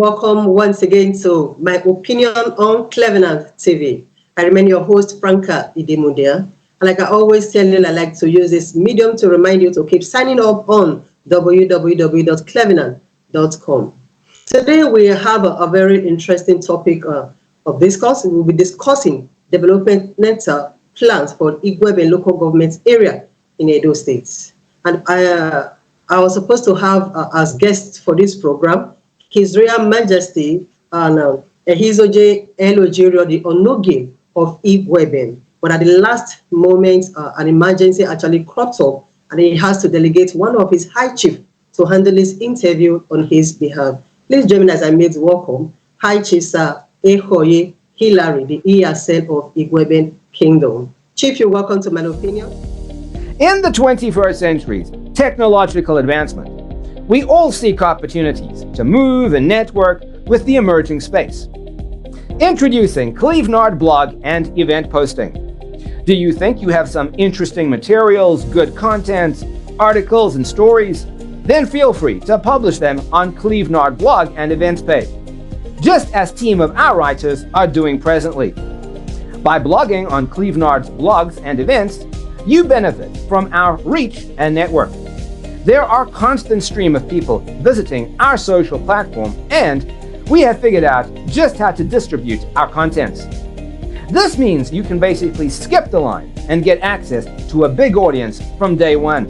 welcome once again to My Opinion on Cleveland TV. I remain your host, Franca Idemundia. And like I always tell you, I like to use this medium to remind you to keep signing up on www.cleveland.com. Today, we have a very interesting topic of discourse. We will be discussing developmental plans for Igueben local government area in Edo State. And I was supposed to have as guests for this program His Royal Majesty and Ehizoje Elojirio, the Onoge of Igueben. But at the last moment, an emergency actually cropped up, and he has to delegate one of his high chief to handle this interview on his behalf. Please join me as I make welcome High Chief Sir EKHOYE HILARY, the ESL of Igueben Kingdom. Chief, you're welcome to My Opinion. In the 21st century's technological advancement, we all seek opportunities to move and network with the emerging space. Introducing Cleveland blog and event posting. Do you think you have some interesting materials, good content, articles, and stories? Then feel free to publish them on Cleveland blog and events page, just as team of our writers are doing presently. By blogging on Cleveland's blogs and events, you benefit from our reach and network. There are a constant stream of people visiting our social platform, and we have figured out just how to distribute our contents. This means you can basically skip the line and get access to a big audience from day one.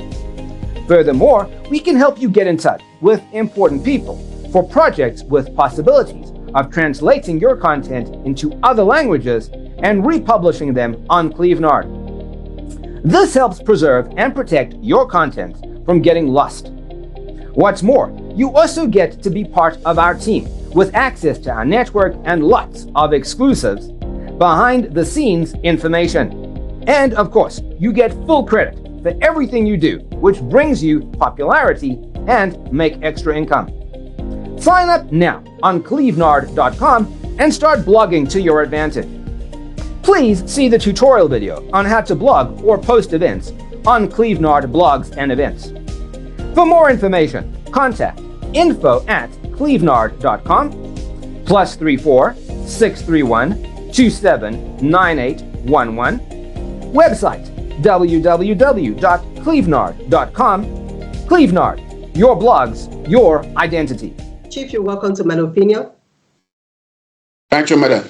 Furthermore, we can help you get in touch with important people for projects with possibilities of translating your content into other languages and republishing them on Cleveland. This helps preserve and protect your content from getting lost. What's more, you also get to be part of our team with access to our network and lots of exclusives, behind the scenes information. And of course, you get full credit for everything you do, which brings you popularity and make extra income. Sign up now on cleveland.com and start blogging to your advantage. Please see the tutorial video on how to blog or post events on Cleveland blogs and events. For more information, contact info@cleveland.com +34 631 279811. Website www.cleveland.com. Cleveland, your blogs, your identity. Chief, you're welcome to My Opinion. Thank you, madam.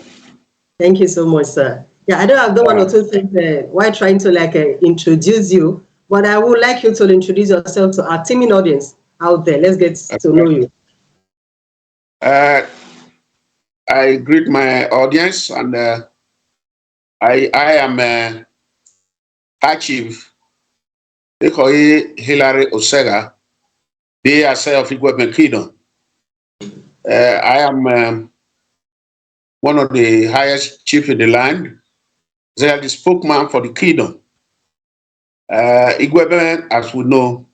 Thank you so much, sir. Yeah, I don't one or two things while trying to introduce you, but I would like you to introduce yourself to our teaming audience out there. Let's get to know you. I greet my audience, and I am High Chief EKHOYE HILARY Osega, DSA of Igueben Kingdom. I am one of the highest chief in the land. They are the spokesman for the kingdom. Igueben, as we know,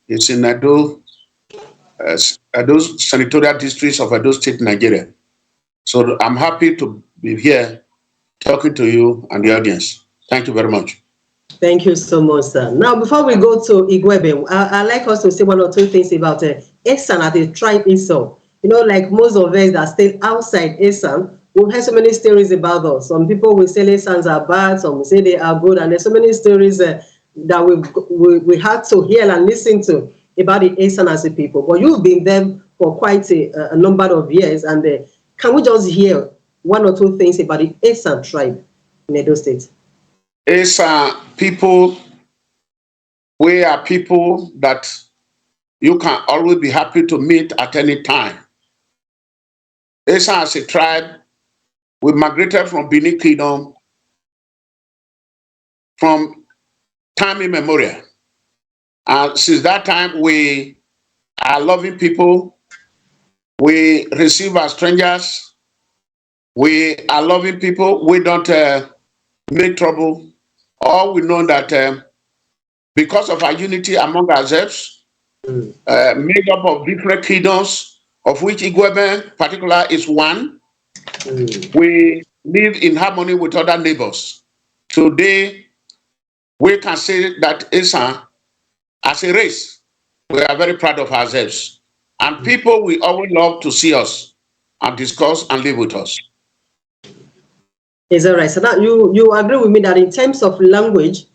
is in Edo senatorial districts of Edo State, Nigeria. So I'm happy to be here talking to you and the audience. Thank you very much. Thank you so much, sir. Now, before we go to Igueben, I'd like us to say one or two things about Esan as a tribe itself. You know, like most of us that stay outside Esan, we've heard so many stories about us. Some people will say Esans are bad, some will say they are good, and there's so many stories that we had to hear and listen to about the Esan as a people. But you've been there for quite a number of years, and can we just hear one or two things about the Esan tribe in Edo State? Esan people, we are people that you can always be happy to meet at any time. Esan as a tribe, we migrated from Benin Kingdom from time immemorial. And since that time, we are loving people. We receive our strangers. We are loving people. We don't make trouble. All we know that because of our unity among ourselves, made up of different kingdoms, of which Igueben particular is one, we live in harmony with other neighbors. Today, we can say that Esan, as a race, we are very proud of ourselves. And people will always love to see us and discuss and live with us. Is that right? So that you agree with me that in terms of language,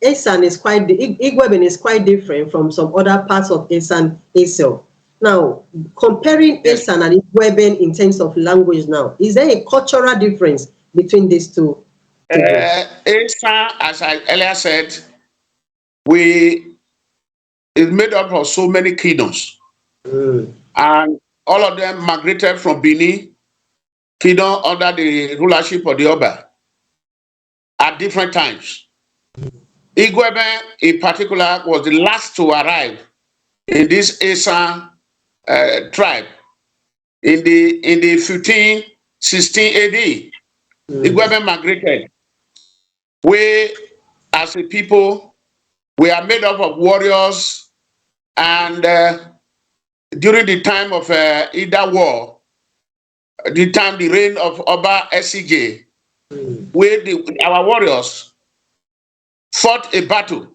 Esan is quite, Igueben is quite different from some other parts of Esan itself. Now, comparing Esan and Igueben in terms of language now, is there a cultural difference between these two? Esan, as I earlier said, is made up of so many kingdoms. And all of them migrated from Benin kingdom under the rulership of the Oba at different times. Igueben, in particular, was the last to arrive in this Esan tribe in the 1516 AD. Igueben migrated. We, as a people, we are made up of warriors, and during the time of Ida War, the reign of Oba SCJ, our warriors fought a battle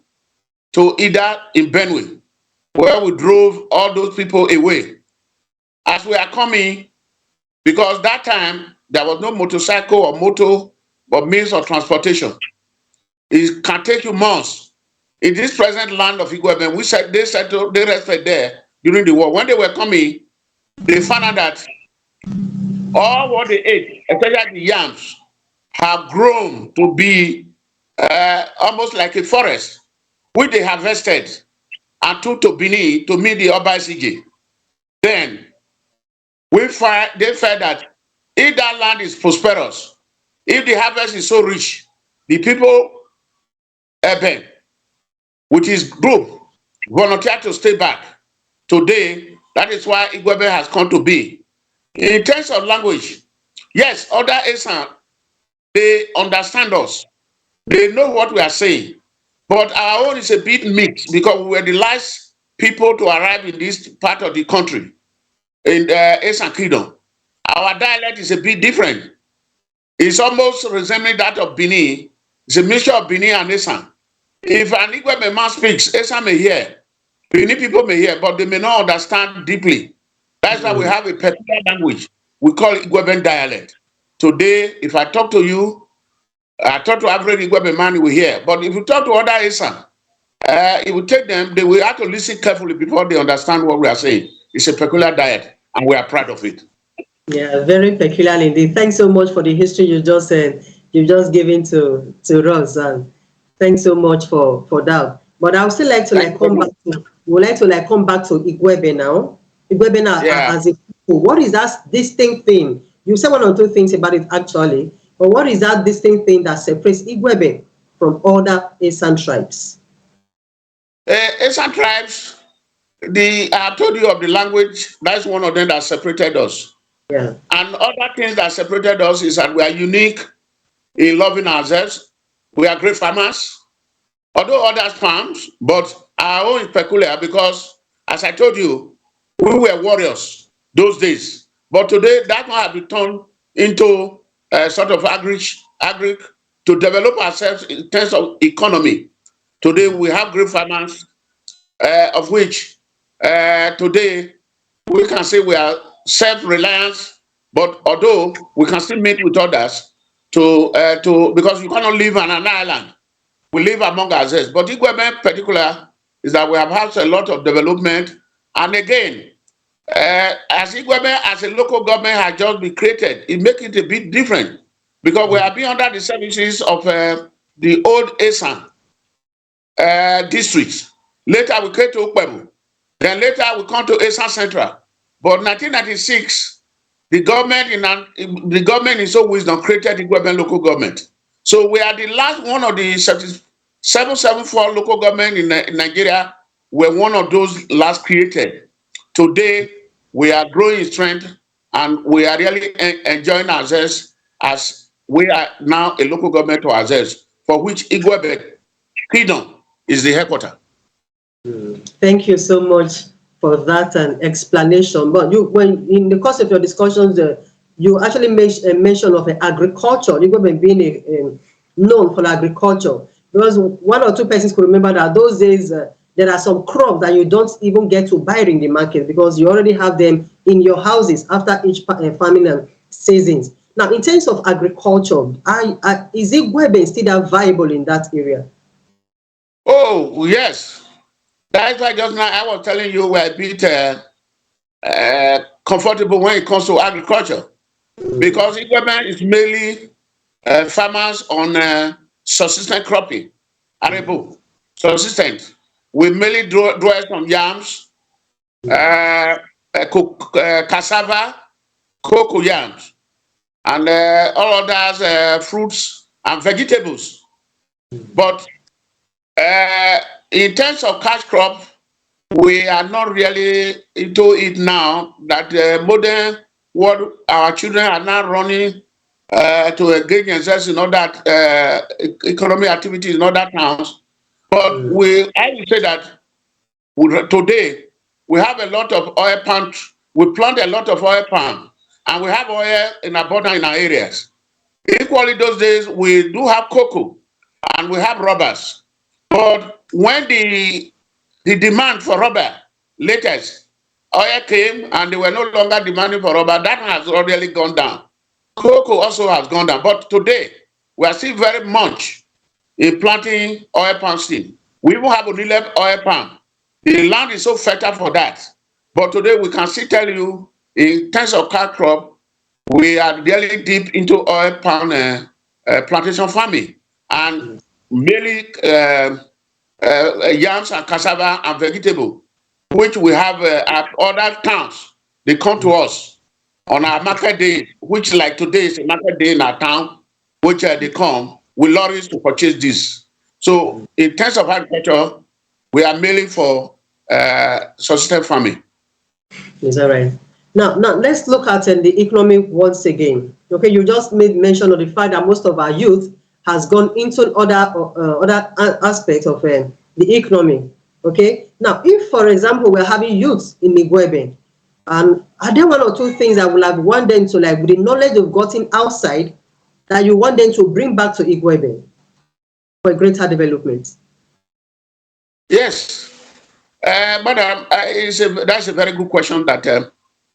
to Ida in Benue, where we drove all those people away. As we are coming, because that time there was no motorcycle or motor or means of transportation. It can take you months. In this present land of Igueben, they rested there during the war. When they were coming, they found out that all what they ate, especially the yams, have grown to be almost like a forest, which they harvested and took to Benin to meet the Oba CJ. Then they find that if that land is prosperous, if the harvest is so rich, the people, which is group, volunteer to stay back. Today, that is why Igueben has come to be. In terms of language, yes, other Esan, they understand us. They know what we are saying. But our own is a bit mixed because we were the last people to arrive in this part of the country, in the Esan Kingdom. Our dialect is a bit different. It's almost resembling that of Benin. It's a mixture of Benin and Esan. If an Igueben man speaks, Esan may hear. Benin people may hear, but they may not understand deeply. That's why we have a particular language. We call it Igueben dialect. Today, if I talk to you, I talk to average Igueben man, you will hear. But if you talk to other Esan, it will take them, they will have to listen carefully before they understand what we are saying. It's a peculiar diet, and we are proud of it. Yeah, very peculiar indeed. Thanks so much for the history you just given to us, and thanks so much for that. But I would still like to come back to Igueben now. Igueben as a people. What is that distinct thing? You said one or two things about it actually, but what is that distinct thing that separates Igueben from other Esan tribes? Esan tribes, I told you of the language. That's one of them that separated us. Yeah. And other things that separated us is that we are unique in loving ourselves. We are great farmers, although others farms, but our own is peculiar because, as I told you, we were warriors those days. But today, that one has been turned into a sort of agri to develop ourselves in terms of economy. Today, we have great farmers, of which today we can say we are self-reliant, but although we can still meet with others because you cannot live on an island, we live among ourselves. But Igueben in particular is that we have had a lot of development, and again, as Igueben as a local government has just been created, it makes it a bit different because we are being under the services of the old Esan districts. Later we came to Igueben, then later we come to Esan Central. But 1996, the government in so wisdom created the Igueben local government. So we are the last one of the 774 local government in Nigeria. We're one of those last created. Today, we are growing in strength and we are really enjoying ourselves as we are now a local government to ourselves, for which Igueben Kingdom is the headquarters. Thank you so much for that explanation. But when in the course of your discussions, you actually made mention of agriculture. Igueben being known for agriculture, because one or two persons could remember that those days the there are some crops that you don't even get to buy in the market because you already have them in your houses after each farming seasons. Now, in terms of agriculture, is Igueben still viable in that area? Oh, yes. That's why just now I was telling you we're a bit comfortable when it comes to agriculture. Because Igueben is mainly farmers on subsistent cropping, arable, subsistent. We mainly draw some yams, cassava, cocoa yams, and all others fruits and vegetables. But in terms of cash crop, we are not really into it now that modern world, our children are now running to engage themselves in other economic activities in other towns. But I would say that today we have a lot of oil palms. We plant a lot of oil palm, and we have oil in abundance in our areas. Equally, those days we do have cocoa, and we have rubbers. But when the demand for rubber latest oil came and they were no longer demanding for rubber, that has already gone down. Cocoa also has gone down. But today, we are still very much in planting oil palm seed. We even have a oil palm. The land is so fertile for that. But today, we can still tell you, in terms of cash crop, we are really deep into oil palm plantation farming. And mainly yams and cassava and vegetable, which we have at other towns. They come to us on our market day, which like today is a market day in our town, which they come with lorries to purchase this. So in terms of agriculture, we are mainly for subsistence farming. Is that right? Now let's look at the economy once again. Okay, you just made mention of the fact that most of our youth has gone into other aspects of the economy. Okay, now if, for example, we're having youths in Igueben, and are there one or two things that will have want them to, like, with the knowledge of gotten outside, that you want them to bring back to Igueben for greater development? Yes, madam, that's a very good question. That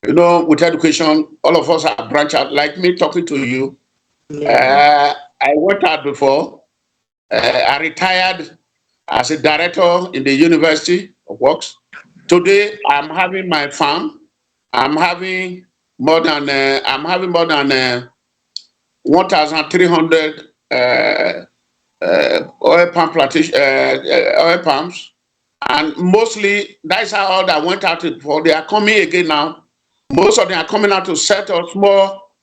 with education, all of us are branched out. Like me talking to you, I worked out before. I retired as a director in the University of Works. Today, I'm having my farm. I'm having more than 1,300 oil palm plantation, oil palms, and mostly that's how that went out before. They are coming again now. Most of them are coming out to set up small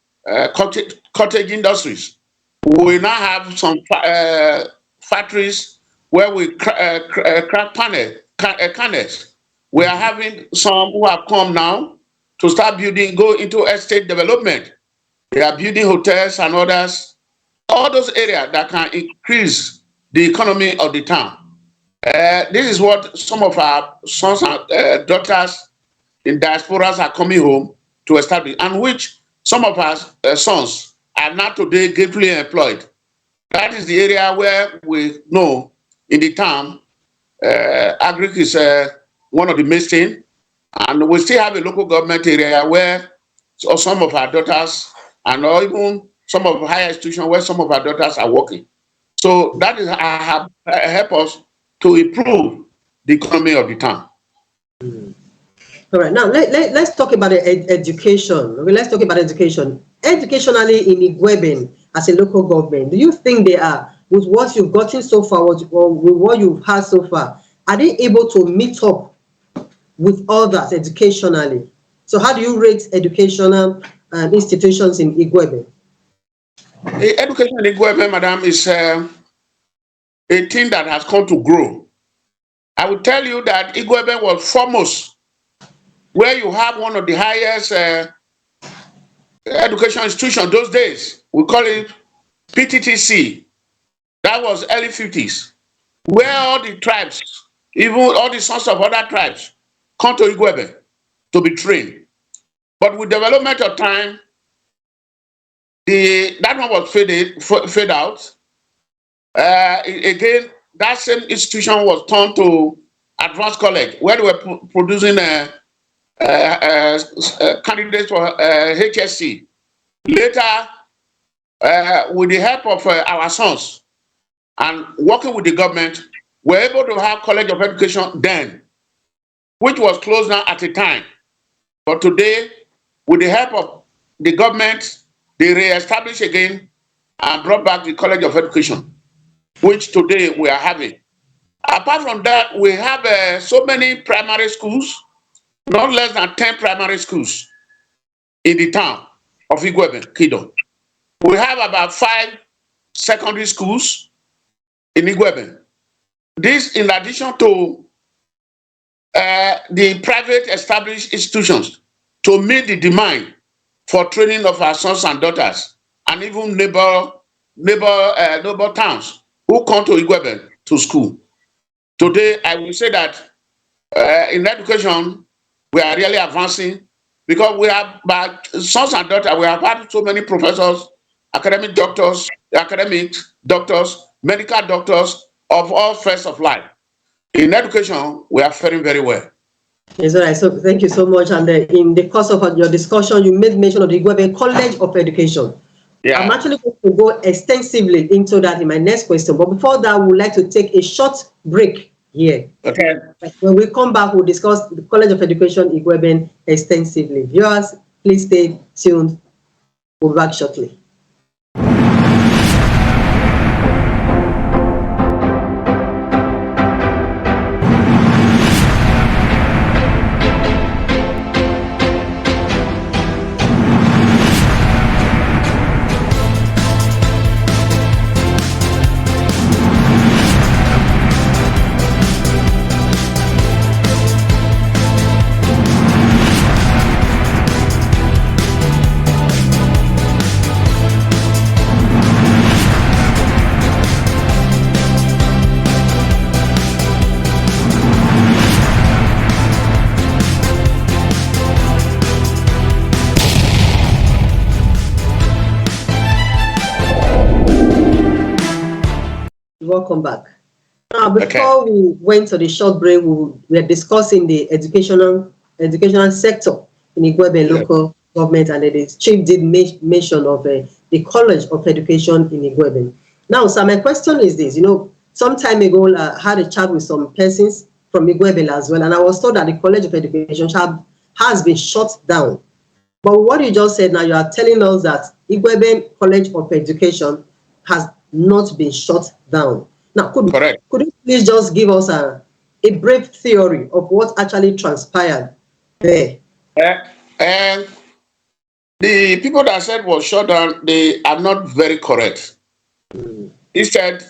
cottage industries. We now have some factories where we crack kernels. We are having some who have come now to start building, go into estate development. They are building hotels and others, all those areas that can increase the economy of the town. This is what some of our sons and daughters in diasporas are coming home to establish, and which some of our sons are now today gainfully employed. That is the area where we know in the town, agric is one of the mainstay, and we still have a local government area where some of our daughters, and even some of the higher institutions where some of our daughters are working. So that is help us to improve the economy of the town. All right, now let's talk about education. Okay, let's talk about education. Educationally in Igueben, as a local government, do you think they are, with what you've gotten so far, or with what you've had so far, are they able to meet up with others educationally? So how do you rate educational institutions in Igueben? Education in Igueben, madam, is a thing that has come to grow. I will tell you that Igueben was foremost, where you have one of the highest education institutions those days. We call it PTTC. That was early 50s, where all the tribes, even all the sons of other tribes, come to Igueben to be trained. But with development of time, that one was fade out. Again, that same institution was turned to advanced college, where they were producing candidates for HSC. Later, with the help of our sons and working with the government, we're able to have College of Education then, which was closed now at a time. But today, with the help of the government, they re-established again and brought back the College of Education, which today we are having. Apart from that, we have so many primary schools, not less than 10 primary schools in the town of Igueben, Kingdom. We have about 5 secondary schools in Igueben. This in addition to the private established institutions to meet the demand for training of our sons and daughters, and even neighbor towns who come to Igueben to school. Today, I will say that in education, we are really advancing because we have, by sons and daughters, we have had so many professors, academic doctors, medical doctors of all phases of life. In education, we are faring very well. Yes, all right. So thank you so much. And in the course of your discussion, you made mention of the Igueben College of Education. Yeah. I'm actually going to go extensively into that in my next question. But before that, we would like to take a short break here. Okay. When we come back, we'll discuss the College of Education Igueben extensively. Viewers, please stay tuned. We'll be back shortly. Welcome back. Now, before we went to the short break, we were discussing the educational sector in Igueben local government, and the chief did mention of the College of Education in Igueben. Now, so my question is this: some time ago, I had a chat with some persons from Igueben as well, and I was told that the College of Education has been shut down. But what you just said now, you are telling us that Igueben College of Education has not been shut down. Now, could you please just give us a brief theory of what actually transpired there? And the people that said was shut down, they are not very correct. Instead,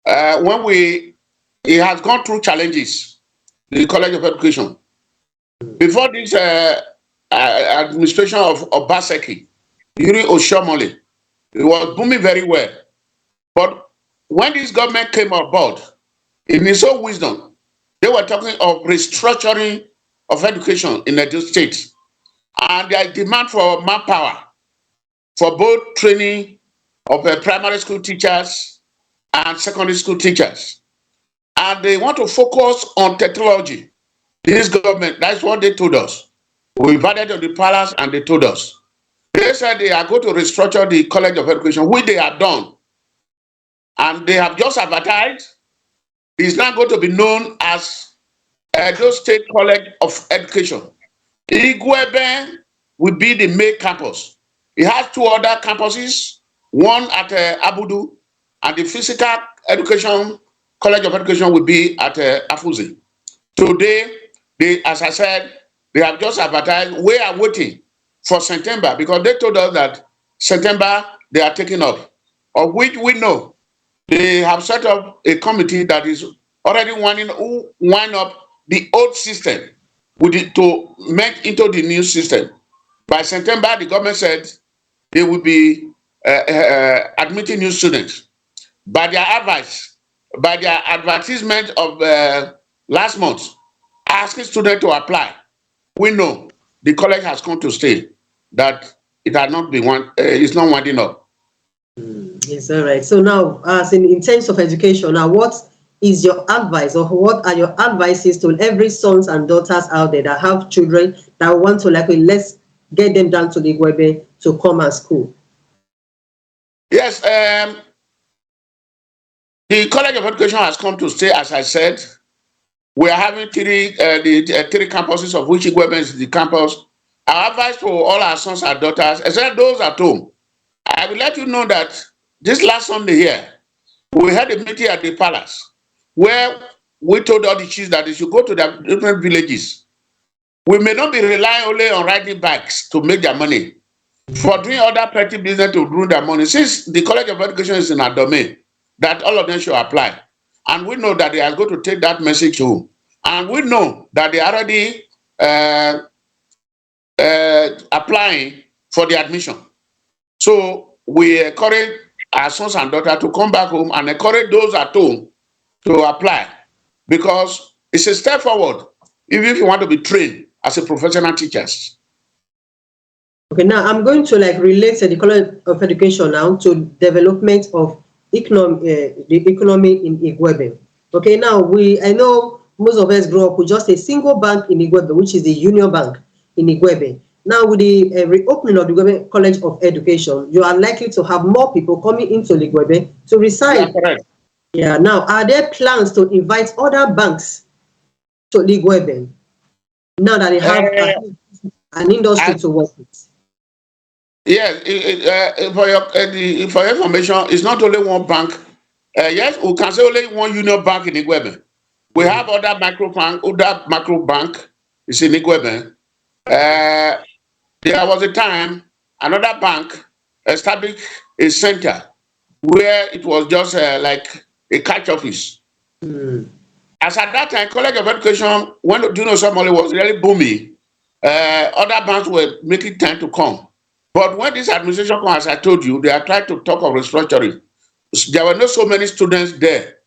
it has gone through challenges, the College of Education. Before this administration of Obaseki, Yuri Oshomole, it was booming very well. But when this government came on board, in its own wisdom, they were talking of restructuring of education in the states. And their demand for manpower, for both training of primary school teachers and secondary school teachers. And they want to focus on technology. This government, that's what they told us. We invited to the palace and they told us. They said they are going to restructure the College of Education, which they have done. And they have just advertised. It's now going to be known as Edo State College of Education. Igueben will be the main campus. It has 2 other campuses, one at Abudu, and the Physical Education College of Education will be at Afuzi. Today, as I said, they have just advertised. We are waiting for September because they told us that September they are taking up, of which we know they have set up a committee that is already wind up the old system to make into the new system. By September, the government said they will be admitting new students. By their advice, by their advertisement of last month, asking students to apply, we know the college has come to stay, that it has not been it's not winding up. Yes, all right. So now, as in terms of education, now what is your advice, or what are your advices to every sons and daughters out there that have children that want to, like, let's get them down to the Igueben to come and school? Yes, the College of Education has come to stay. As I said, we are having three campuses, of which Igueben is the campus. Our advice to all our sons and daughters, except those at home, I will let you know that this last Sunday here, we had a meeting at the palace where we told all the chiefs that they should go to the different villages. We may not be relying only on riding bikes to make their money, for doing other petty business to grow their money. Since the College of Education is in our domain, that all of them should apply. And we know that they are going to take that message home. And we know that they are already applying for the admission. So we encourage our sons and daughters to come back home and encourage those at home to apply, because it's a step forward, even if you want to be trained as a professional teacher. Okay, now I'm going to relate the College of Education now to development of the economy in Igueben. Okay, now I know most of us grew up with just a single bank in Igueben, which is the Union Bank in Igueben. Now, with the reopening of the Igueben College of Education, you are likely to have more people coming into Igueben to reside. Yeah, now, are there plans to invite other banks to Igueben now that they have an industry to work with? Yes, for your information, it's not only one bank. Yes, we can say only one Union Bank in Igueben. We have other macro bank is in Igueben. There was a time another bank established a center where it was just like a catch office. As at that time, College of Education, when somebody was really booming, other banks were making time to come. But when this administration comes, as I told you, they are trying to talk of restructuring. There were not so many students there.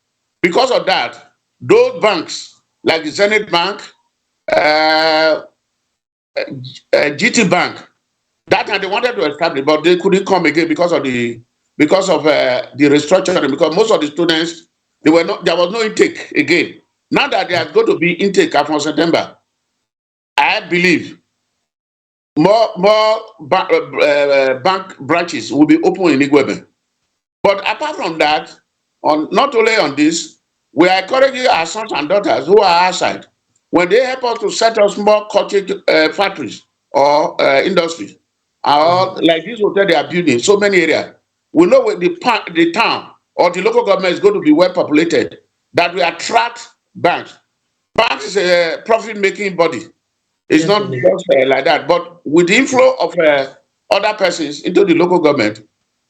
Because of that, those banks, like the Zenith Bank, GT Bank, that time they wanted to establish, but they couldn't come again because of the restructuring. Because most of the students, there was no intake again. Now that there is going to be intake from September, I believe more bank branches will be open in Igueben. But apart from that, not only on this, we are encouraging our sons and daughters who are outside, when they help us to set up small cottage factories or industries, like this hotel they are building, so many areas. We know when the town or the local government is going to be well populated, that we attract banks. Banks is a profit-making body. It's not just like that. But with the inflow of other persons into the local government,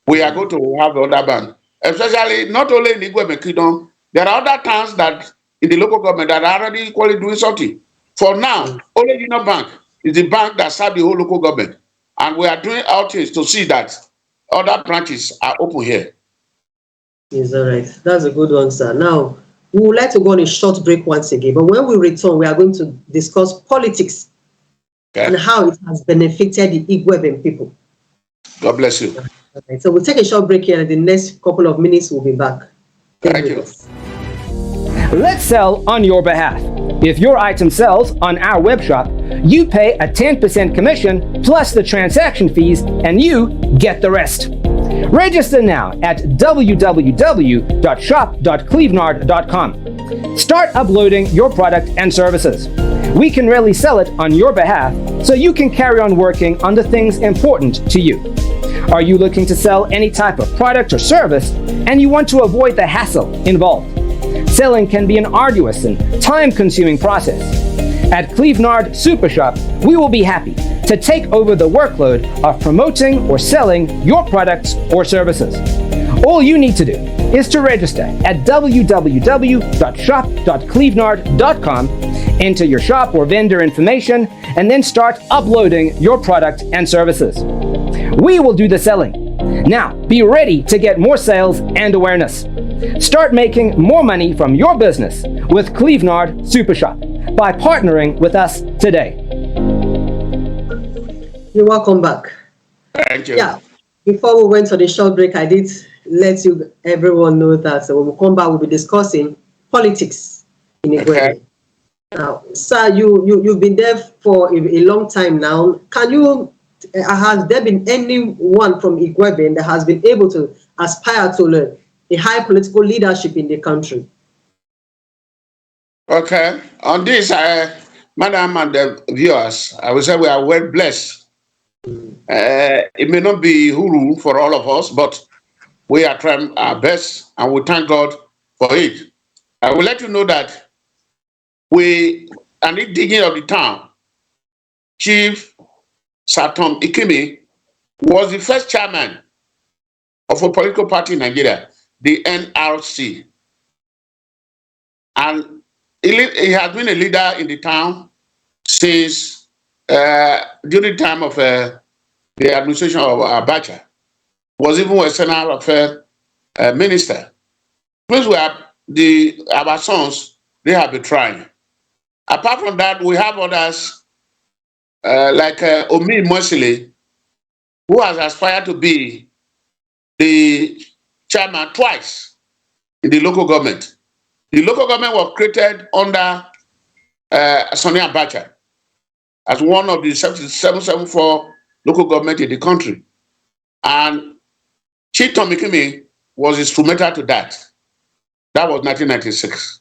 we are going to have other banks. Especially, not only in Igueben Kingdom, there are other towns that in the local government that are already equally doing something. For now, only Union Bank is the bank that serves the whole local government. And we are doing our things to see that other branches are open here. Yes, all right. That's a good one, sir. Now, we would like to go on a short break once again, but when we return, we are going to discuss politics and how it has benefited the Igueben people. God bless you. Okay, so we'll take a short break here, and the next couple of minutes we'll be back. Thank you. Let's sell on your behalf. If your item sells on our web shop, you pay a 10% commission plus the transaction fees, and you get the rest. Register now at www.shop.clevenard.com. Start uploading your product and services. We can really sell it on your behalf so you can carry on working on the things important to you. Are you looking to sell any type of product or service and you want to avoid the hassle involved? Selling can be an arduous and time-consuming process. At Clevenard Super Shop, we will be happy to take over the workload of promoting or selling your products or services. All you need to do is to register at www.shop.clevenard.com, enter your shop or vendor information, and then start uploading your product and services. We will do the selling. Now, be ready to get more sales and awareness. Start making more money from your business with Clevenard Super Shop by partnering with us today. You're welcome back. Thank you. Yeah, before we went to the short break, I did let everyone know that when we come back, we'll be discussing politics in Igueben. Okay. Now, sir, you've been there for a long time now. Can you, has there been anyone from Igueben that has been able to aspire to a high political leadership in the country? Okay. On this, Madam and the viewers, I will say we are well blessed. It may not be huru for all of us, but we are trying our best and we thank God for it. I will let you know that an indigenous of the town, Chief Satom Ikimi, was the first chairman of a political party in Nigeria, the NRC. And he has been a leader in the town since during the time of the administration of Abacha. Was even a external affairs minister. Those were our sons, they have been trying. Apart from that, we have others like Omi Mosile, who has aspired to be the chairman twice in the local government. The local government was created under Sonny Abacha as one of the 774 local government in the country. And Chief Tomikimi was instrumental to that. That was 1996.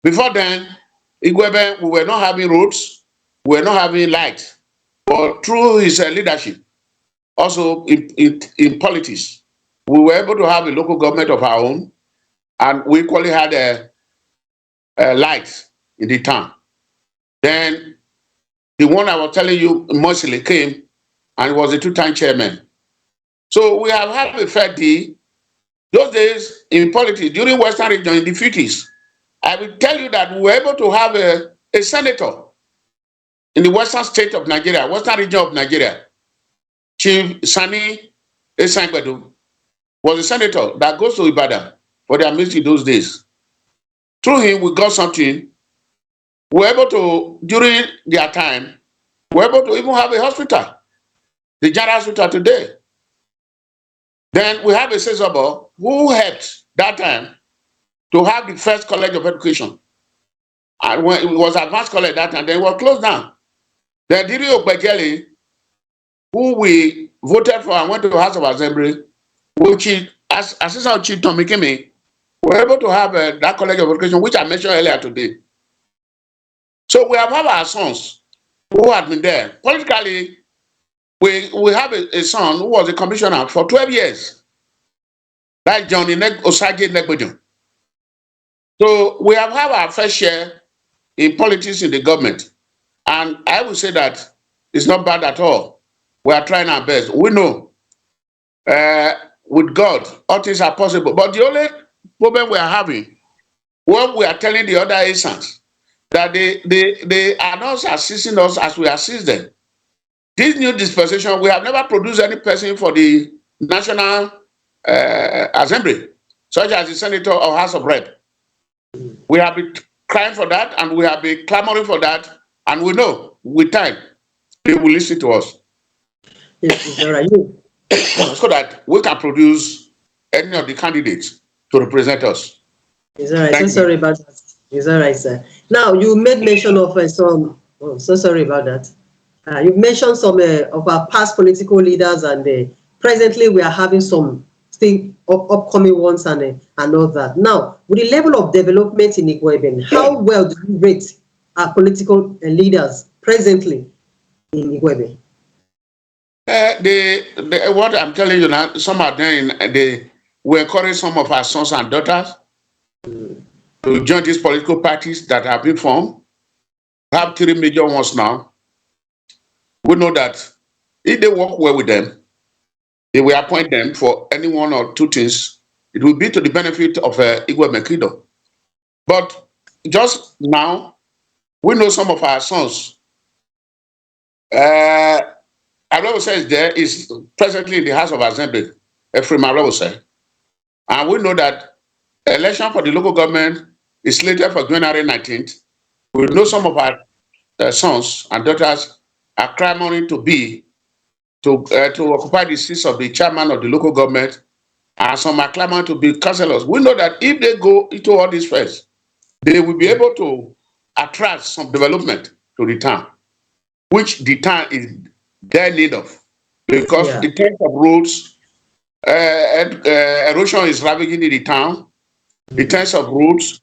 Before then, Igueben, we were not having roads, we were not having light. But through his leadership, also in politics, we were able to have a local government of our own, and we equally had a light in the town. Then the one I was telling you, Mosile, came and was a two-time chairman. So we have had a fair deal. Those days in politics, during Western region in the 50s, I will tell you that we were able to have a senator in the western state of Nigeria, western region of Nigeria. Chief Sani Esangbedu was a senator that goes to Ibadan for their ministry those days. Through him, we got something. We were able to, during their time, we were able to even have a hospital, the general hospital today. Then we have a Sesabo who helped that time to have the first college of education. And when it was advanced college that time, then it was closed down. Then Diri Ogbekele, who we voted for and went to the House of Assembly, which is Assistant Chief Tomikimi, were able to have that college of education, which I mentioned earlier today. So we have had our sons who had been there. Politically, we have a son who was a commissioner for 12 years. That's Johnny Osage Negbejon. So we have had our fair share in politics in the government. And I would say that it's not bad at all. We are trying our best. We know with God, all things are possible. But the only problem we are having, what we are telling the other ASANs, that they are not assisting us as we assist them. This new dispensation, we have never produced any person for the National Assembly, such as the Senator or House of Rep. We have been crying for that, and we have been clamoring for that, and we know with time they will listen to us. Yes, all right. So that we can produce any of the candidates to represent us. It's all right. So sorry about that. It's all right, sir. Now, you made mention of some. Oh, so sorry about that. You've mentioned some of our past political leaders, and presently we are having some still upcoming ones and all that. Now, with the level of development in Igueben, how well do you rate our political leaders presently in Igueben? What I'm telling you now, some are there. We encourage some of our sons and daughters to join these political parties that have been formed. We have 3 major ones now. We know that if they work well with them, they will appoint them for any one or two things. It will be to the benefit of Igueben Kingdom. But just now, we know some of our sons. Arose is there, is presently in the House of Assembly, Ephraim Arose. And we know that the election for the local government is slated for January 19th. We know some of our sons and daughters are clamoring to occupy the seats of the chairman of the local government and some are clamoring to be councillors. We know that if they go into all this first, they will be able to attract some development to the town, which the town is their need of. Because in terms of roads, erosion is ravaging in the town. In terms of roads,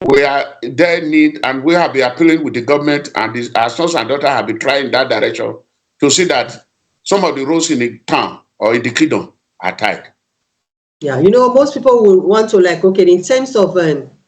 we are their need, and we have been appealing with the government, and our sons and daughters have been trying in that direction to see that some of the roads in the town or in the kingdom are tied. Yeah, you know, most people will want to like, okay, in terms of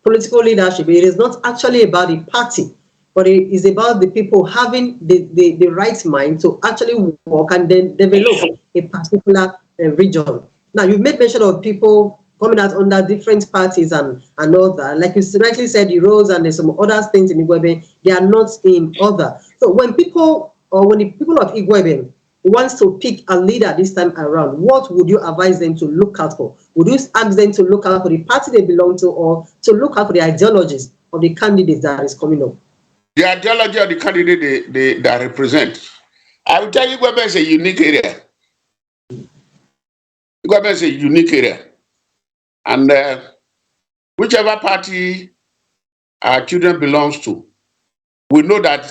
political leadership, it is not actually about the party, but it is about the people having the right mind to actually work and then develop a particular region. Now, you've made mention of people coming out under different parties and all that. Like you rightly said, the roads and there's some other things in Igueben, they are not in order. So when people, or when the people of Igueben wants to pick a leader this time around, what would you advise them to look out for? Would you ask them to look out for the party they belong to, or to look out for the ideologies of the candidates that is coming up? The ideology of the candidate they represent. I will tell you, Igueben is a unique area. Igueben is a unique area. And whichever party our children belongs to, we know that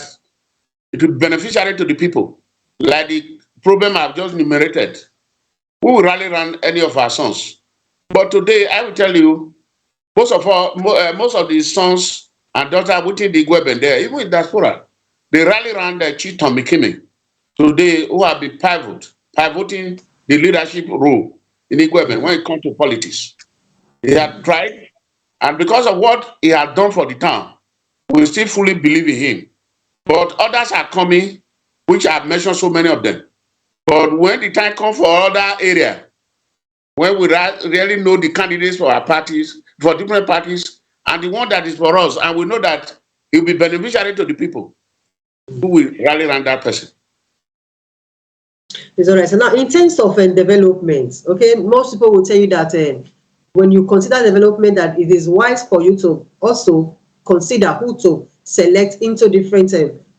it will be beneficiary to the people. Like the problem I've just enumerated, who will rally around any of our sons? But today, I will tell you, most of the sons and daughters within the Igueben there, even in diaspora, they rally around the Chief Tommy Kimming today, who have been pivoting the leadership role in Igueben when it comes to politics. He had tried, and because of what he had done for the town, we still fully believe in him. But others are coming, which I've mentioned so many of them. But when the time comes for other area, when we really know the candidates for our parties, for different parties, and the one that is for us, and we know that it will be beneficiary to the people, who will rally around that person. It's all right. So now, in terms of development, okay, most people will tell you that when you consider development, that it is wise for you to also consider who to select into different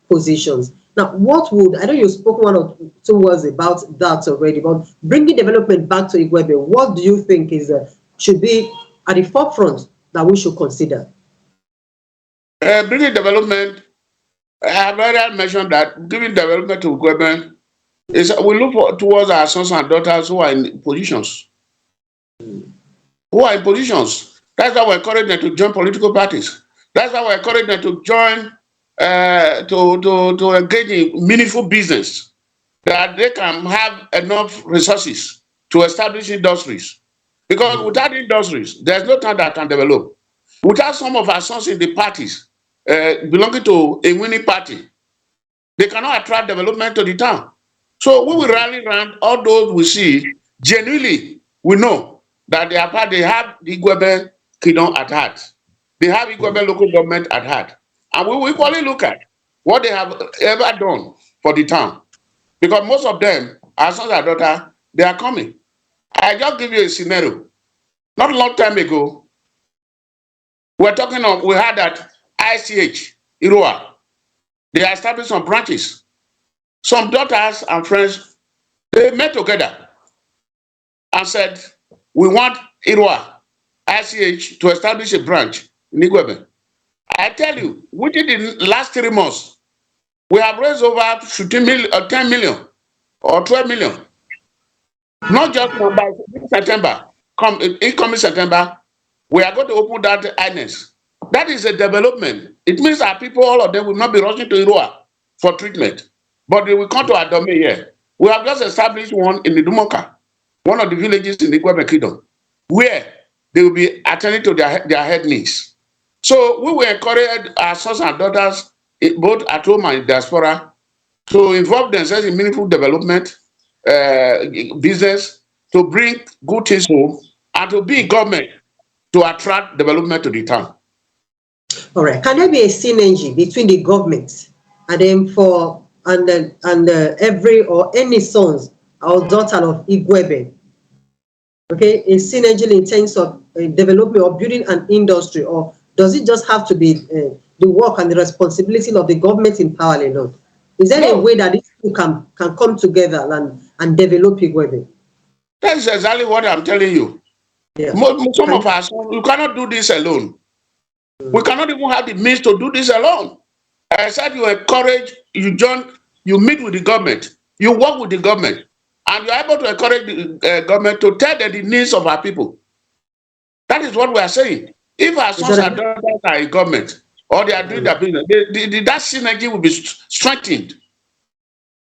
positions. Now, what would, I know you spoke one or two words about that already, but bringing development back to Igueben, what do you think is should be at the forefront that we should consider? Bringing development, I have already mentioned that giving development to Igueben is we look towards our sons and daughters who are in positions. Who are in positions. That's why we encourage them to join political parties. That's why we encourage them to join, to engage in meaningful business, that they can have enough resources to establish industries. Because without industries, there's no town that can develop. Without some of our sons in the parties belonging to a winning party, they cannot attract development to the town. So we will rally around all those we see. Genuinely, we know that they have the Igueben kingdom at heart. They have Igueben local government at heart. And we will equally look at what they have ever done for the town. Because most of them, our sons and daughters, they are coming. I just give you a scenario. Not a long time ago, we had that ICH, Iroa. They established some branches. Some daughters and friends, they met together and said, we want Iroa, ICH, to establish a branch in Igueben. I tell you, within the last 3 months, we have raised over 15 million, or 10 million, or 12 million. Not just by September, incoming September, we are going to open that INES. That is a development. It means that people, all of them, will not be rushing to Iroa for treatment. But they will come to Adome here. We have just established one in the Dumoka, one of the villages in the Igueben Kingdom, where they will be attending to their head needs. So we will encourage our sons and daughters, both at home and in diaspora, to involve themselves in meaningful development, business, to bring good things home, and to be in government to attract development to the town. All right. Can there be a synergy between the government and then every or any sons or daughter of Igueben? Okay, a synergy in terms of development or building an industry, or does it just have to be the work and the responsibility of the government in power alone? Is there a way that these two can come together and develop Igueben? That is exactly what I'm telling you. Yeah. Some of us, we cannot do this alone. We cannot even have the means to do this alone. I said you encourage, you join, you meet with the government, you work with the government, and you're able to encourage the government to tell them the needs of our people. That is what we are saying. If our sons and daughters are in government or they are doing their business, that synergy will be strengthened.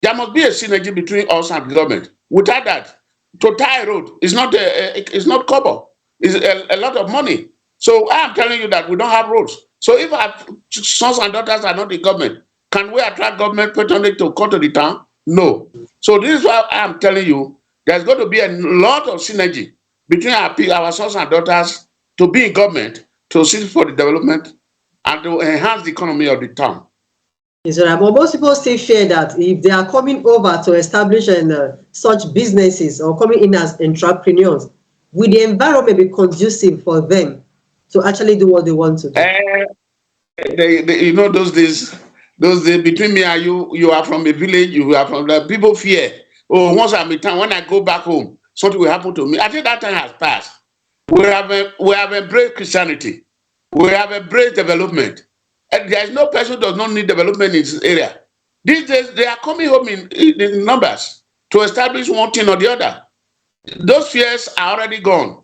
There must be a synergy between us and the government. Without that, to tie a road is not cover. It's a lot of money. So I am telling you that we don't have roads. So if our sons and daughters are not in government, can we attract government patronage to come to the town? No. So this is why I am telling you there's going to be a lot of synergy between our sons and daughters to be in government, to assist for the development, and to enhance the economy of the town. Yes, right. But most people still fear that if they are coming over to establish such businesses or coming in as entrepreneurs, will the environment be conducive for them to actually do what they want to do? You know, those days between me and you are from a village, you are from the people fear. Oh, once I'm in town, when I go back home, something will happen to me. I think that time has passed. We have embraced Christianity. We have embraced development. And there is no person who does not need development in this area. These days, they are coming home in numbers to establish one thing or the other. Those fears are already gone.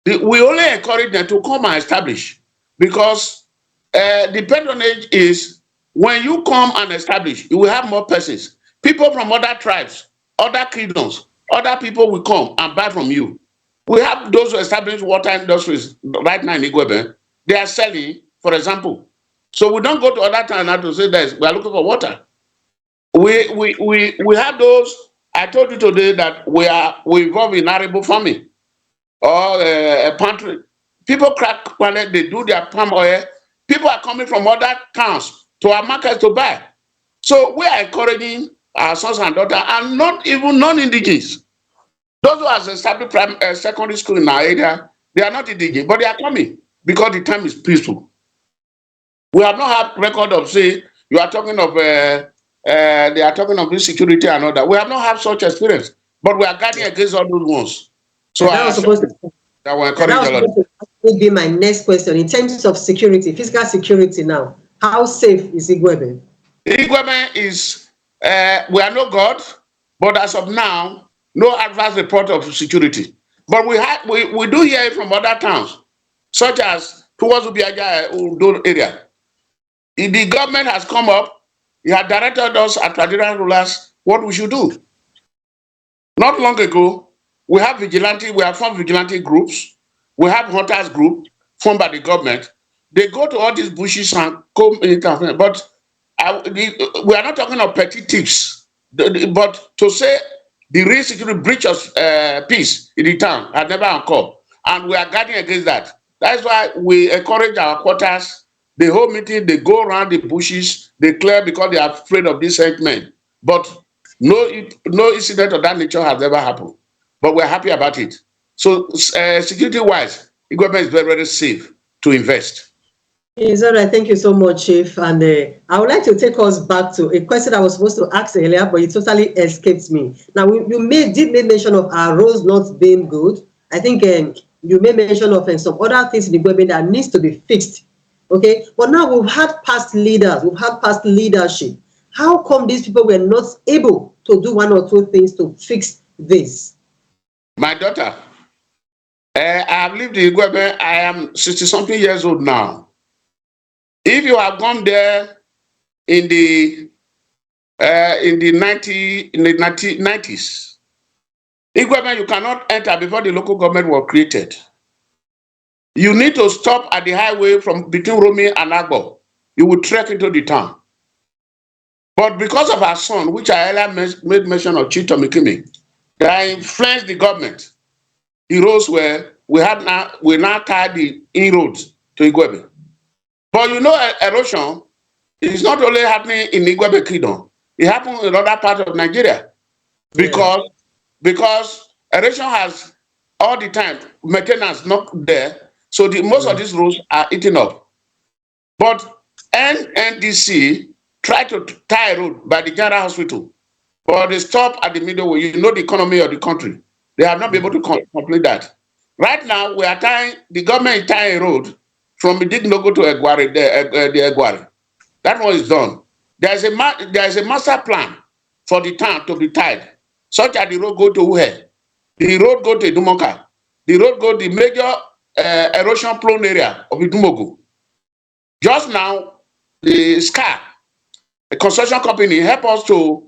We only encourage them to come and establish, because the patronage is when you come and establish, you will have more persons. People from other tribes, other kingdoms, other people will come and buy from you. We have those who establish water industries right now in Igueben. They are selling, for example. So we don't go to other towns now to say that we are looking for water. We have those. I told you today that we involved in arable farming or a pantry. People crack planet, they do their palm oil. People are coming from other towns to our markets to buy. So we are encouraging our sons and daughters, and not even non-indigenous. Those who have established secondary school in our area, they are not indigenous, but they are coming because the time is peaceful. We have not had record of, say, you are talking of, they are talking of insecurity and all that. We have not had such experience, but we are guarding against all those ones. So that was supposed to be my next question. In terms of security, physical security now, how safe is Igueben? Igueben is, we are no God, but as of now, no adverse report of security. But we do hear it from other towns, such as towards Ubiaja Udo area. The government has come up, he had directed us as traditional rulers what we should do. Not long ago, we have formed vigilante groups, we have hunters group formed by the government. They go to all these bushes and come in, but we are not talking of petty thieves, but to say the real security breach of peace in the town has never occurred, and we are guarding against that. That's why we encourage our quarters. The whole meeting, they go around the bushes, they clear because they are afraid of these men. But no incident of that nature has ever happened. But we're happy about it. So security-wise, the government is very, very safe to invest. It's all right. Thank you so much, Chief. And I would like to take us back to a question I was supposed to ask earlier, but it totally escaped me. Now, you did make mention of our roads not being good. I think you made mention of some other things in the government that needs to be fixed. Okay, but now we've had past leaders, we've had past leadership. How come these people were not able to do one or two things to fix this? My daughter, I have lived in Igueben. I am 60-something years old now. If you have gone there in the 1990s, Igueben, you cannot enter before the local government was created. You need to stop at the highway from between Rome and Agbo. You will trek into the town. But because of our son, which I earlier made mention of, Chito Mikimi, that influenced the government, the roads we now tie the inroads to Igueben. But you know, erosion is not only happening in Igueben Kingdom, it happens in other parts of Nigeria. Because erosion has all the time maintenance not there. So most of these roads are eaten up. But NNDC tried to tie a road by the General Hospital, but they stop at the middle way. You know the economy of the country. They have not been able to complete that. Right now, the government is tying a road from Idignogo to Egwari, the Egwari. That one is done. There's a master plan for the town to be tied, such that the road go to Uhe, the road go to Idumoka, the road go to the major erosion prone area of Idumogu. Just now, the SCA, the construction company, help us to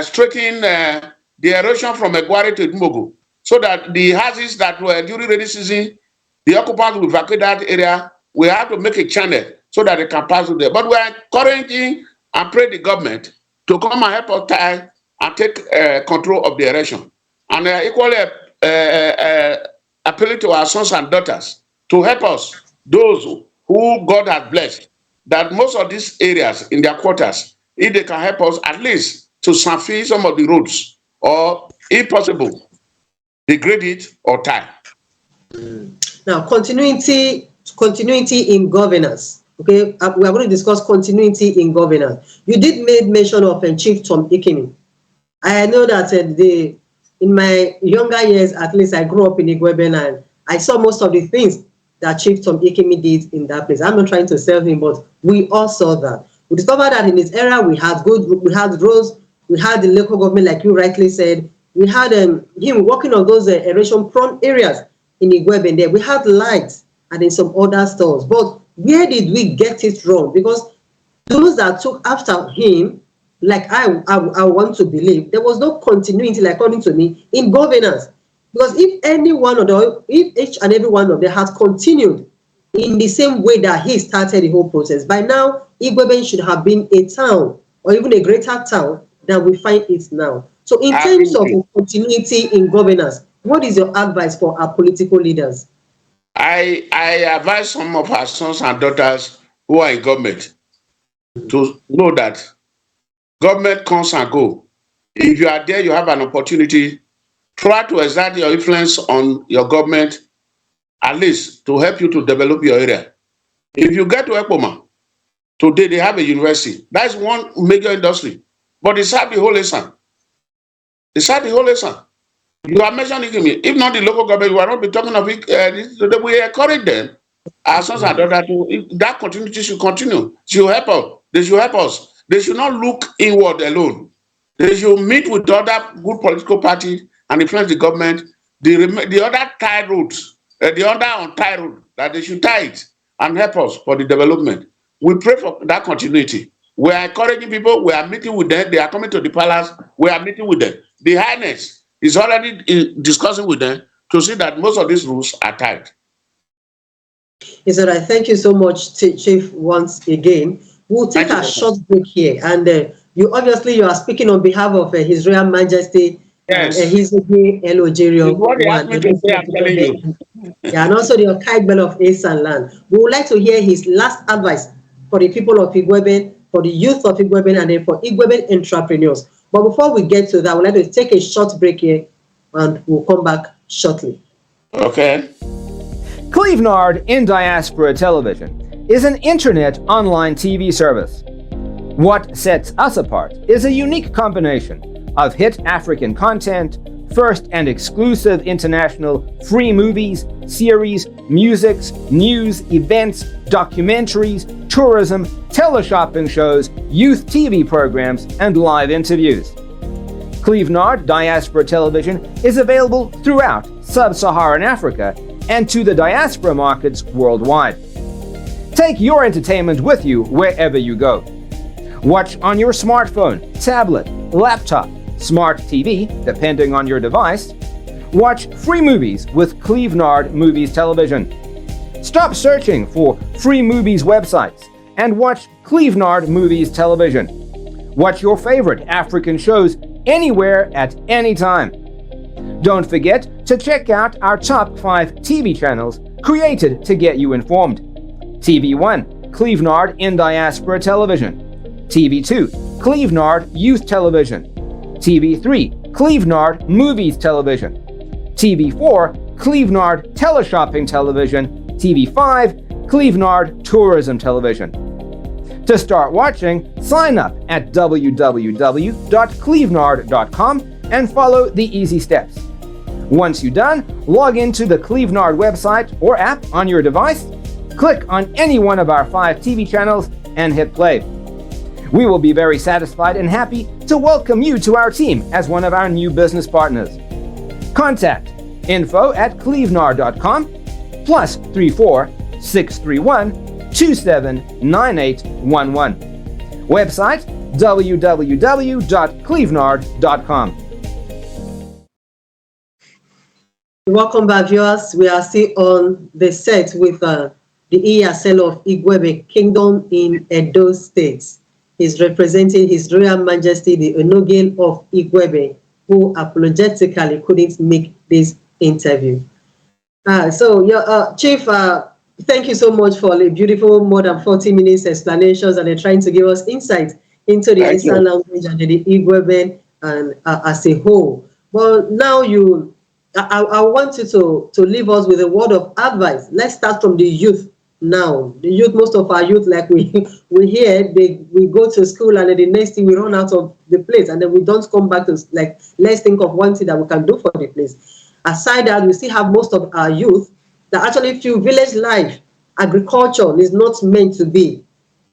straighten the erosion from Egwari to Idumogu, so that the houses that were during rainy season, the occupants will evacuate that area. We have to make a channel so that they can pass through there. But we are encouraging and pray the government to come and help us tie and take control of the erosion. And equally appealing to our sons and daughters to help us, those who God has blessed, that most of these areas in their quarters, if they can help us at least to surface some of the roads, or if possible, degrade it or tie. Now, continuity in governance. Okay, we are going to discuss continuity in governance. You did make mention of Chief Tom Ikimi. I know that in my younger years, at least I grew up in Igueben, and I saw most of the things that Chief Tom Ikimi did in that place. I'm not trying to sell him, but we all saw that. We discovered that in his era, we had roads, we had the local government, like you rightly said. We had him working on those erosion-prone areas in Igueben there. We had lights and in some other stores. But where did we get it wrong? Because those that took after him, like I want to believe, there was no continuity, like according to me, in governance. Because if each and every one of them had continued in the same way that he started the whole process, by now, Igueben should have been a town or even a greater town than we find it now. So in terms of continuity in governance, what is your advice for our political leaders? I advise some of our sons and daughters who are in government to know that government comes and go. If you are there, you have an opportunity. Try to exert your influence on your government, at least to help you to develop your area. If you get to Ekpoma, today they have a university. That's one major industry. But it's not the whole lesson. It's not the whole lesson. You are mentioning me. If not the local government, we are not be talking of it. We encourage them, our sons and daughters, that continuity should continue. Should help us. They should help us. They should not look inward alone. They should meet with other good political parties and influence the government. The other tie roads, the other untie road, that they should tie it and help us for the development. We pray for that continuity. We are encouraging people. We are meeting with them. They are coming to the palace. We are meeting with them. The Highness is already discussing with them to see that most of these rules are tied. Yes, sir. Thank you so much, Chief, once again. We'll take a short break here. And you are speaking on behalf of His Royal Majesty, yes. His Elogerio. What they asked me to say, I'm telling you. Yeah, and also the Igueben of Eastern Land. We would like to hear his last advice for the people of Igueben, for the youth of Igueben, and then for Igueben entrepreneurs. But before we get to that, we'd like to take a short break here, and we'll come back shortly. Okay. Clevenard in Diaspora Television is an internet online TV service. What sets us apart is a unique combination of hit African content, first and exclusive international free movies, series, musics, news, events, documentaries, tourism, teleshopping shows, youth TV programs, and live interviews. Clevenard Diaspora Television is available throughout sub-Saharan Africa and to the diaspora markets worldwide. Take your entertainment with you wherever you go. Watch on your smartphone, tablet, laptop, smart TV, depending on your device. Watch free movies with Clevenard Movies Television. Stop searching for free movies websites and watch Clevenard Movies Television. Watch your favorite African shows anywhere at any time. Don't forget to check out our top 5 TV channels created to get you informed. TV1, Clevenard in Diaspora Television. TV2, Clevenard Youth Television. TV3, Clevenard Movies Television. TV4, Clevenard Teleshopping Television. TV5, Clevenard Tourism Television. To start watching, sign up at www.clevenard.com and follow the easy steps. Once you're done, log into the Clevenard website or app on your device, click on any one of our 5 TV channels, and hit play. We will be very satisfied and happy to welcome you to our team as one of our new business partners. Contact info@clevenard.com +34 631 279811. Website www.clevenard.com. Welcome back, viewers. We are still on the set with the ESL of Igueben Kingdom in Edo State. He's representing His Royal Majesty the Onogale of Igueben, who apologetically couldn't make this interview. Chief, thank you so much for the beautiful more than 40 minutes explanations and trying to give us insight into the Eastern language and the Igueben and as a whole. Well, now I want you to leave us with a word of advice. Let's start from the youth now. The youth, most of our youth, like we hear, we go to school and then the next thing we run out of the place and then we don't come back to, like, let's think of one thing that we can do for the place. Aside that, we still have most of our youth that actually feel village life, agriculture is not meant to be.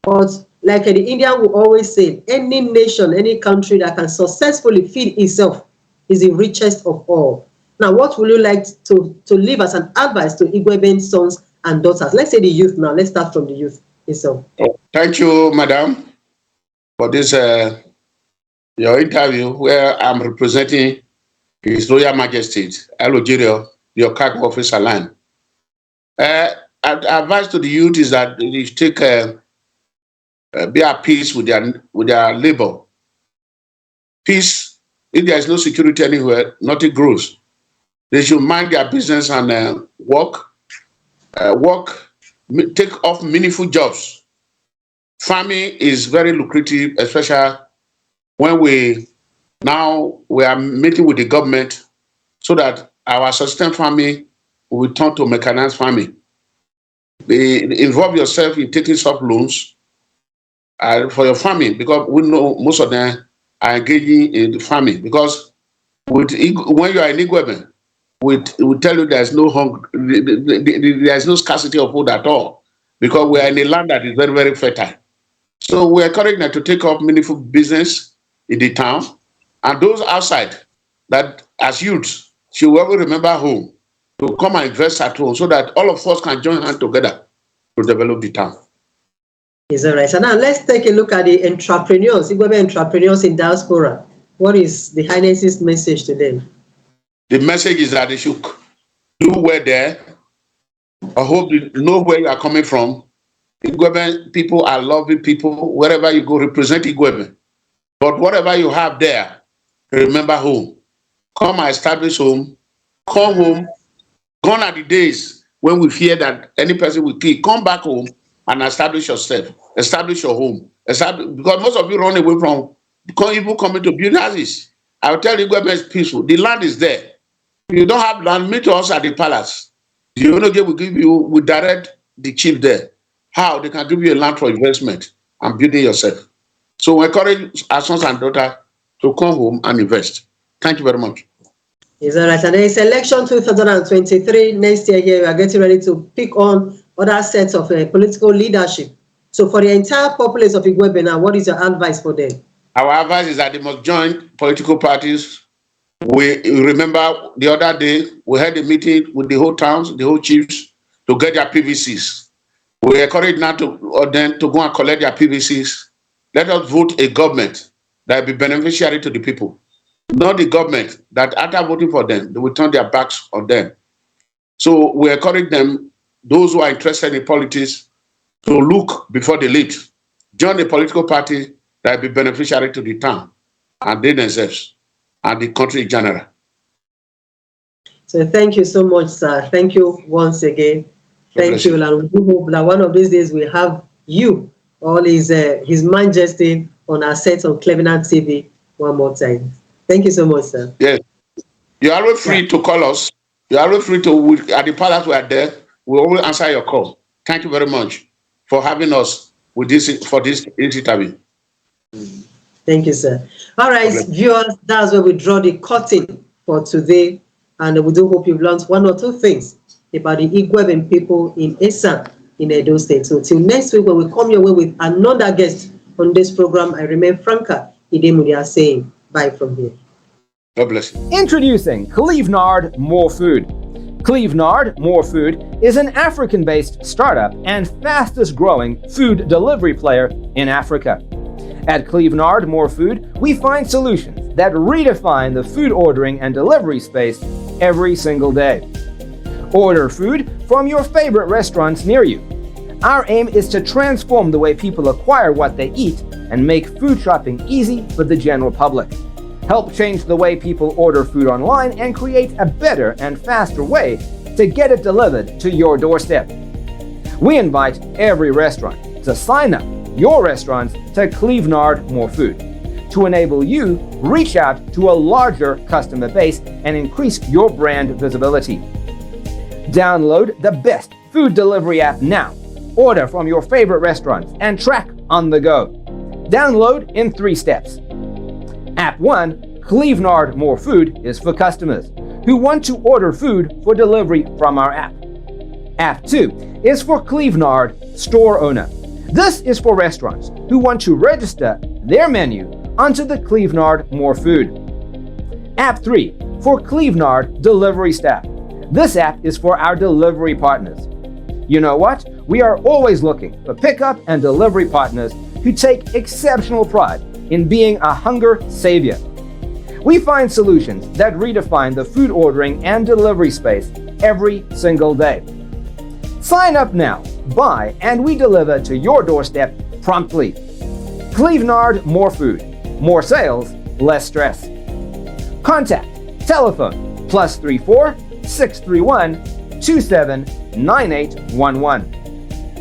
But like the Indian will always say, any nation, any country that can successfully feed itself is the richest of all. Now, what would you like to leave as an advice to Igueben sons and daughters? Let's say the youth now. Let's start from the youth itself. Thank you, madam, for this your interview where I'm representing His Royal Majesty, Alojirio, your Cabinet Officer line. Advice to the youth is that they should be at peace with their labor. Peace, if there is no security anywhere, nothing grows. They should mind their business and work, take off meaningful jobs. Farming is very lucrative, especially when we are meeting with the government so that our sustained farming will turn to mechanized farming. Involve yourself in taking soft loans for your farming, because we know most of them are engaging in farming. Because when you are in Igueben, we tell you there's no hunger, there's no scarcity of food at all, because we are in a land that is very, very fertile. So we encourage them to take up meaningful business in the town, and those outside that as youths should always remember home, to come and invest at home so that all of us can join hands together to develop the town. Is that right? So now let's take a look at the entrepreneurs, Igueben entrepreneurs in diaspora. What is the Highness's message to them? The message is that they should do well there. I hope you know where you are coming from. Igueben people are loving people. Wherever you go, represent Igueben. But whatever you have there, remember home. Come and establish home. Come home. Gone are the days when we fear that any person will kill. Come back home and establish yourself. Establish your home. Because most of you run away from people coming to build houses. I will tell you, Igueben is peaceful. The land is there. If you don't have land, meet us at the palace. The Onogale will direct the chief there how they can give you a land for investment and building yourself. So we encourage our sons and daughters to come home and invest. Thank you very much. Is that right? And there is election 2023 next year. Here we are getting ready to pick on other sets of political leadership. So for the entire populace of Igueben now, what is your advice for them? Our advice is that they must join political parties. We remember the other day we had a meeting with the whole towns, the whole chiefs, to get their PVCs. We encourage now them to go and collect their PVCs. Let us vote a government that will be beneficiary to the people. Not the government that after voting for them, they will turn their backs on them. So we encourage them, those who are interested in politics, to look before they lead. Join a political party that will be beneficiary to the town and they themselves and the country in general. So thank you so much, sir. Thank you once again. Thank you. And we hope that one of these days we have you, all His Majesty, on our set on Clevenard TV one more time. Thank you so much, sir. Yes. You are always free to call us. You are always free to, at the palace we are there, we always answer your call. Thank you very much for having us with for this interview. Thank you, sir. All right, viewers, that's where we draw the curtain for today. And we do hope you've learned one or two things about the Igueben people in Esan in Edo State. So till next week, when we come your way with another guest on this program, I remain Franca Idemudia saying bye from here. God bless you. Introducing Clevenard More Food. Clevenard More Food is an African-based startup and fastest-growing food delivery player in Africa. At Clevenard More Food, we find solutions that redefine the food ordering and delivery space every single day. Order food from your favorite restaurants near you. Our aim is to transform the way people acquire what they eat and make food shopping easy for the general public. Help change the way people order food online and create a better and faster way to get it delivered to your doorstep. We invite every restaurant to sign up your restaurants to Clevenard More Food to enable you reach out to a larger customer base and increase your brand visibility. Download the best food delivery app now. Order from your favorite restaurants and track on the go. Download in 3 steps. App 1, Clevenard More Food, is for customers who want to order food for delivery from our app. App 2 is for Clevenard store owner. This is for restaurants who want to register their menu onto the Clevenard More Food. App 3 for Clevenard delivery staff. This app is for our delivery partners. You know what? We are always looking for pickup and delivery partners who take exceptional pride in being a hunger savior. We find solutions that redefine the food ordering and delivery space every single day. Sign up now, buy, and we deliver to your doorstep promptly. Clevenard More Food. More sales, less stress. Contact telephone +34 631 279811.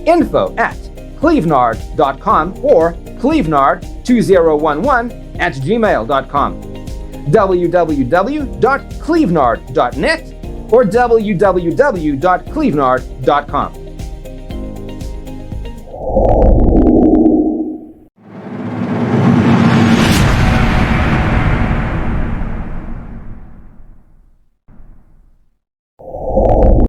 info@clevenard.com or clevenard2011@gmail.com. www.clevenard.net or www.clevenard.com.